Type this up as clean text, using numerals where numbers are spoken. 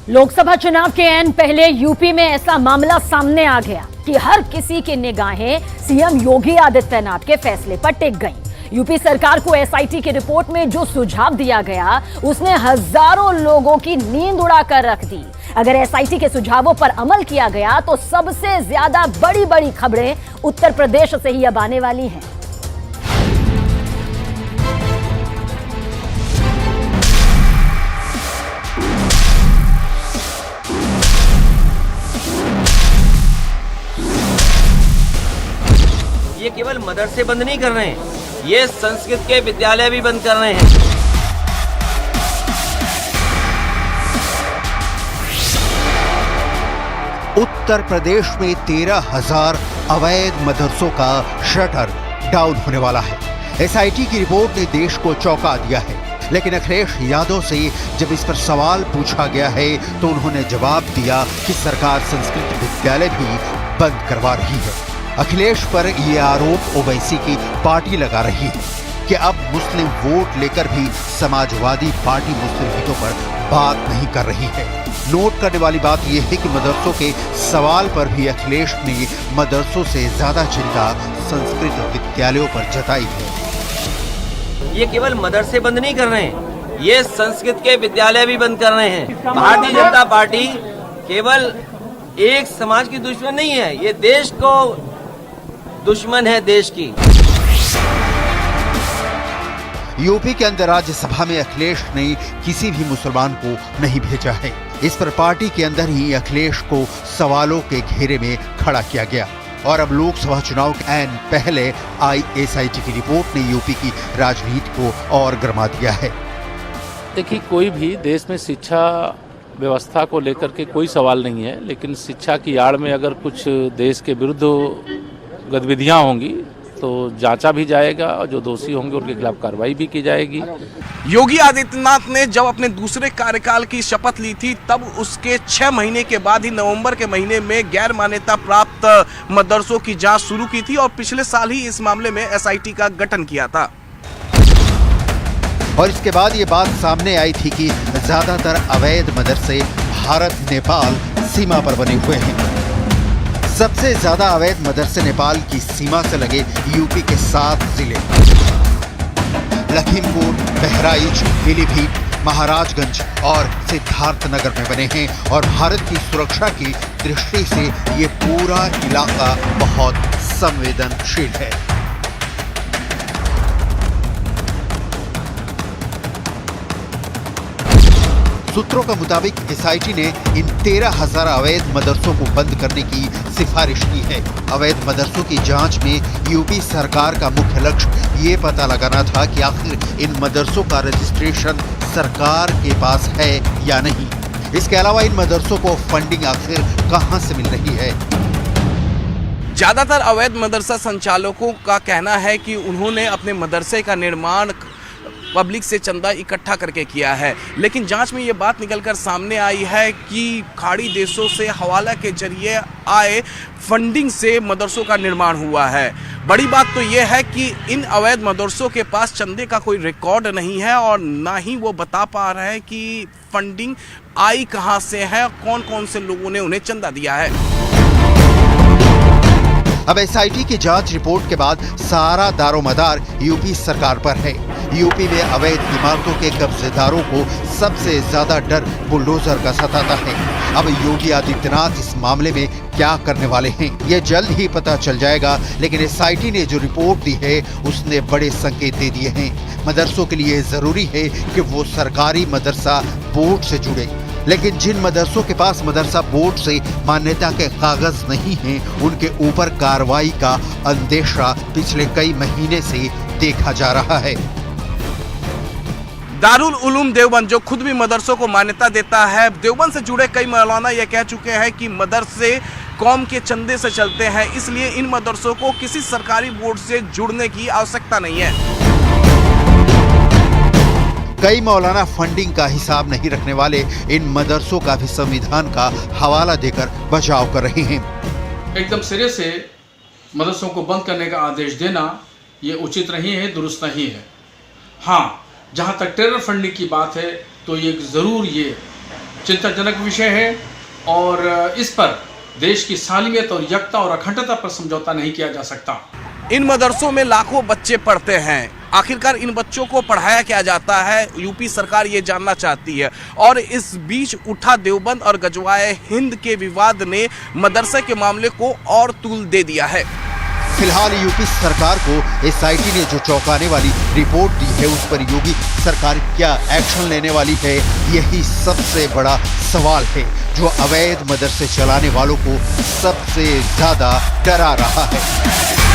लोकसभा चुनाव के ऐन पहले यूपी में ऐसा मामला सामने आ गया कि हर किसी की निगाहें सीएम योगी आदित्यनाथ के फैसले पर टिक गईं। यूपी सरकार को एसआईटी की रिपोर्ट में जो सुझाव दिया गया उसने हजारों लोगों की नींद उड़ाकर रख दी। अगर एसआईटी के सुझावों पर अमल किया गया तो सबसे ज्यादा बड़ी बड़ी खबरें उत्तर प्रदेश से ही अब आने वाली हैं। ये केवल मदरसे बंद नहीं कर रहे हैं, ये संस्कृत के विद्यालय भी बंद कर रहे हैं। उत्तर प्रदेश में 13,000 अवैध मदरसों का शटर डाउन होने वाला है। एसआईटी की रिपोर्ट ने देश को चौंका दिया है, लेकिन अखिलेश यादव से जब इस पर सवाल पूछा गया है तो उन्होंने जवाब दिया कि सरकार संस्कृत विद्यालय भी बंद करवा रही है। अखिलेश पर यह आरोप ओवैसी की पार्टी लगा रही है कि अब मुस्लिम वोट लेकर भी समाजवादी पार्टी मुस्लिम हितों पर बात नहीं कर रही है। नोट करने वाली बात यह है कि मदरसों के सवाल पर भी अखिलेश ने मदरसों से ज्यादा चिंता संस्कृत विद्यालयों पर जताई है। ये केवल मदरसे बंद नहीं कर रहे हैं, ये संस्कृत के विद्यालय भी बंद कर रहे हैं। भारतीय जनता पार्टी केवल एक समाज की दुश्मन नहीं है, ये देश को दुश्मन है, देश की। यूपी के अंदर राज्यसभा में अखिलेश ने किसी भी मुसलमान को नहीं भेजा है। इस पर पार्टी के अंदर ही अखिलेश को सवालों के घेरे में खड़ा किया गया और अब लोकसभा चुनाव के ऐन पहले आई एसआईटी की रिपोर्ट ने यूपी की राजनीति को और गरमा दिया है। देखिए, कोई भी देश में शिक्षा व्यवस्था को लेकर के कोई सवाल नहीं है, लेकिन शिक्षा की आड़ में अगर कुछ देश के विरुद्ध गतिविधियां होंगी तो जांचा भी जाएगा और जो दोषी होंगे उनके खिलाफ कार्रवाई भी की जाएगी। योगी आदित्यनाथ ने जब अपने दूसरे कार्यकाल की शपथ ली थी तब उसके 6 महीने के बाद ही नवंबर के महीने में गैर मान्यता प्राप्त मदरसों की जांच शुरू की थी और पिछले साल ही इस मामले में एसआईटी का गठन किया था। और इसके बाद ये बात सामने आई थी कि ज्यादातर अवैध मदरसे भारत नेपाल सीमा पर बने हुए हैं। सबसे ज्यादा अवैध मदरसे नेपाल की सीमा से लगे यूपी के 7 जिले लखीमपुर, बहराइच, पीलीभीत, महाराजगंज और सिद्धार्थनगर में बने हैं और भारत की सुरक्षा की दृष्टि से ये पूरा इलाका बहुत संवेदनशील है। सूत्रों के मुताबिक एसआईटी ने इन 13,000 अवैध मदरसों को बंद करने की सिफारिश की है। अवैध मदरसों की जांच में यूपी सरकार का मुख्य लक्ष्य ये पता लगाना था कि आखिर इन मदरसों का रजिस्ट्रेशन सरकार के पास है या नहीं। इसके अलावा इन मदरसों को फंडिंग आखिर कहां से मिल रही है। ज्यादातर अवैध मदरसा संचालकों का कहना है कि उन्होंने अपने मदरसे का निर्माण पब्लिक से चंदा इकट्ठा करके किया है, लेकिन जांच में ये बात निकलकर सामने आई है कि खाड़ी देशों से हवाला के जरिए आए फंडिंग से मदरसों का निर्माण हुआ है। बड़ी बात तो ये है कि इन अवैध मदरसों के पास चंदे का कोई रिकॉर्ड नहीं है और ना ही वो बता पा रहे हैं कि फंडिंग आई कहां से है, कौन कौन से लोगों ने उन्हें चंदा दिया है। अब एसआईटी की जांच रिपोर्ट के बाद सारा दारोमदार यूपी सरकार पर है। यूपी में अवैध इमारतों के कब्जेदारों को सबसे ज्यादा डर बुलडोजर का सताता है। अब योगी आदित्यनाथ इस मामले में क्या करने वाले हैं ये जल्द ही पता चल जाएगा, लेकिन एसआईटी ने जो रिपोर्ट दी है उसने बड़े संकेत दे दिए हैं। मदरसों के लिए जरूरी है कि वो सरकारी मदरसा बोर्ड से जुड़े, लेकिन जिन मदरसों के पास मदरसा बोर्ड से मान्यता के कागज नहीं हैं, उनके ऊपर कार्रवाई का अंदेशा पिछले कई महीने से देखा जा रहा है। दारुल उलूम देवबंद जो खुद भी मदरसों को मान्यता देता है, देवबंद से जुड़े कई मौलाना ये कह चुके हैं कि मदरसे कौम के चंदे से चलते हैं, इसलिए इन मदरसों को किसी सरकारी बोर्ड से जुड़ने की आवश्यकता नहीं है। कई मौलाना फंडिंग का हिसाब नहीं रखने वाले इन मदरसों का भी संविधान का हवाला देकर बचाव कर रहे हैं। एकदम सिरे से मदरसों को बंद करने का आदेश देना ये उचित नहीं है, दुरुस्त नहीं है। हाँ, जहाँ तक टेरर फंडिंग की बात है तो ये ज़रूर ये चिंताजनक विषय है और इस पर देश की सालमियत और एकता और अखंडता पर समझौता नहीं किया जा सकता। इन मदरसों में लाखों बच्चे पढ़ते हैं, आखिरकार इन बच्चों को पढ़ाया क्या जाता है, यूपी सरकार ये जानना चाहती है। और इस बीच उठा देवबंद और गजवाए हिंद के विवाद ने मदरसे के मामले को और तूल दे दिया है। फिलहाल यूपी सरकार को एसआईटी ने जो चौंकाने वाली रिपोर्ट दी है, उस पर योगी सरकार क्या एक्शन लेने वाली है, यही सबसे बड़ा सवाल है जो अवैध मदरसे चलाने वालों को सबसे ज्यादा डरा रहा है।